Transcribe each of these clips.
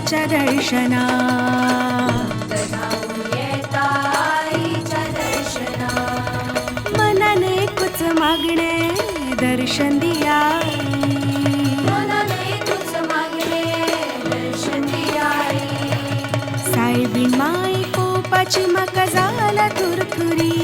आईच्या दर्शना. मनाने कुच मागणे दर्शन दिया. साईबीण माई कोपाची मका झाला तुरतुरी.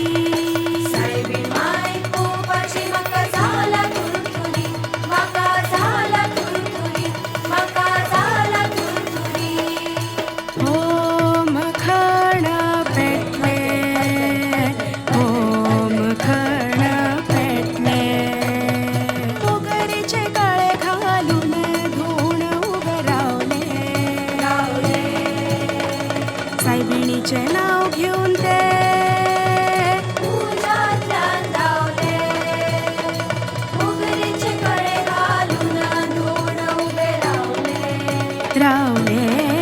ओम खण पेटले, ओम खण पेटले. उगरीचे काळे घालून धुण उभे रावले. साईबिणीचे नाव घेऊन ते रावले.